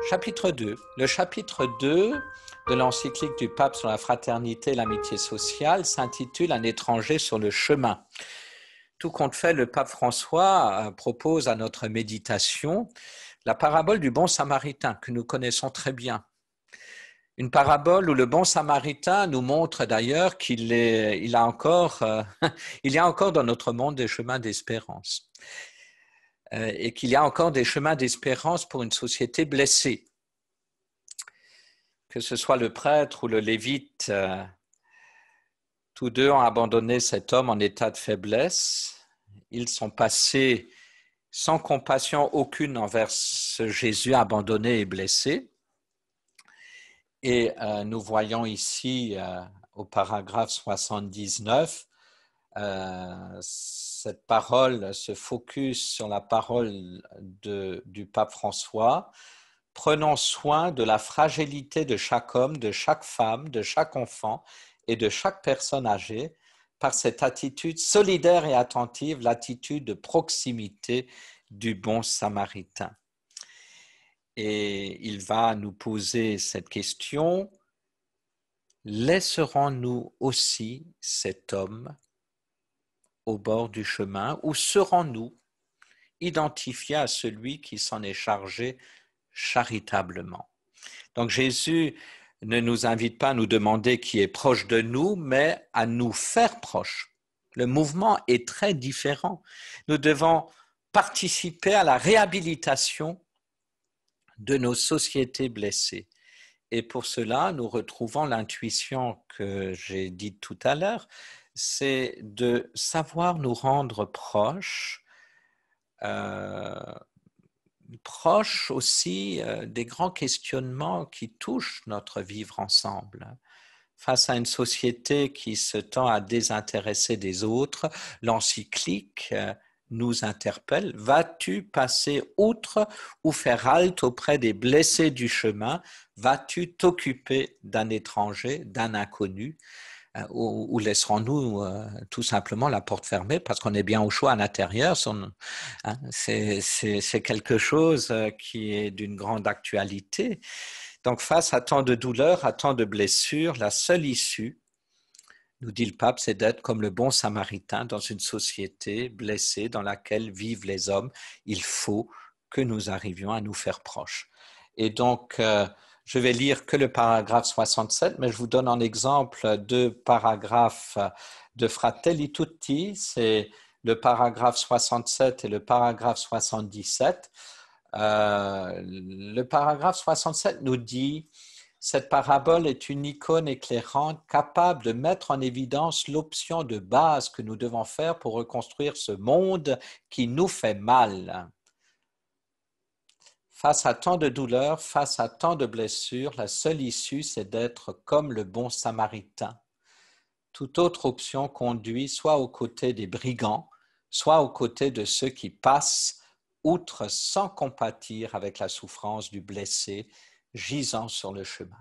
Chapitre 2. Le chapitre 2 de l'encyclique du pape sur la fraternité et l'amitié sociale s'intitule « Un étranger sur le chemin ». Tout compte fait, le pape François propose à notre méditation la parabole du bon samaritain que nous connaissons très bien. Une parabole où le bon samaritain nous montre d'ailleurs qu'il y a encore dans notre monde des chemins d'espérance. Et qu'il y a encore des chemins d'espérance pour une société blessée. Que ce soit le prêtre ou le lévite, tous deux ont abandonné cet homme en état de faiblesse. Ils sont passés sans compassion aucune envers ce Jésus abandonné et blessé. Et nous voyons ici au paragraphe 79, cette parole se focus sur la parole du pape François. Prenons soin de la fragilité de chaque homme, de chaque femme, de chaque enfant et de chaque personne âgée par cette attitude solidaire et attentive, l'attitude de proximité du bon samaritain. Et il va nous poser cette question, laisserons-nous aussi cet homme au bord du chemin ou serons-nous identifiés à celui qui s'en est chargé charitablement? Donc Jésus ne nous invite pas à nous demander qui est proche de nous, mais à nous faire proche. Le mouvement est très différent. Nous devons participer à la réhabilitation de nos sociétés blessées. Et pour cela, nous retrouvons l'intuition que j'ai dite tout à l'heure, c'est de savoir nous rendre proches, proches aussi des grands questionnements qui touchent notre vivre ensemble. Face à une société qui se tend à désintéresser des autres, l'encyclique nous interpelle. Vas-tu passer outre ou faire halte auprès des blessés du chemin? Vas-tu t'occuper d'un étranger, d'un inconnu? Ou laisserons-nous tout simplement la porte fermée parce qu'on est bien au choix à l'intérieur. C'est quelque chose qui est d'une grande actualité. Donc face à tant de douleurs, à tant de blessures, la seule issue, nous dit le pape, c'est d'être comme le bon samaritain dans une société blessée dans laquelle vivent les hommes. Il faut que nous arrivions à nous faire proches. Et donc, je vais lire que le paragraphe 67, mais je vous donne en exemple deux paragraphes de Fratelli Tutti, c'est le paragraphe 67 et le paragraphe 77. Le paragraphe 67 nous dit « Cette parabole est une icône éclairante capable de mettre en évidence l'option de base que nous devons faire pour reconstruire ce monde qui nous fait mal. » Face à tant de douleurs, face à tant de blessures, la seule issue, c'est d'être comme le bon samaritain. Toute autre option conduit soit aux côtés des brigands, soit aux côtés de ceux qui passent outre sans compatir avec la souffrance du blessé gisant sur le chemin.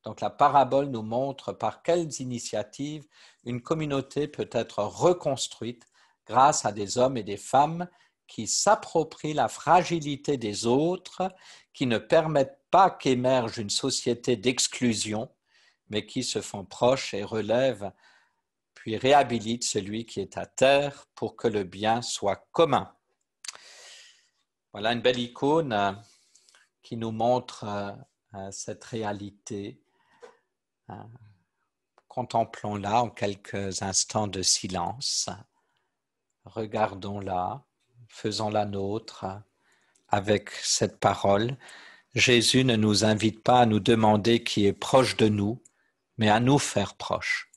Donc la parabole nous montre par quelles initiatives une communauté peut être reconstruite grâce à des hommes et des femmes qui s'approprient la fragilité des autres, qui ne permettent pas qu'émerge une société d'exclusion, mais qui se font proches et relèvent, puis réhabilitent celui qui est à terre pour que le bien soit commun. Voilà une belle icône qui nous montre cette réalité. Contemplons-la en quelques instants de silence. Regardons-la. Faisons la nôtre avec cette parole. Jésus ne nous invite pas à nous demander qui est proche de nous, mais à nous faire proches.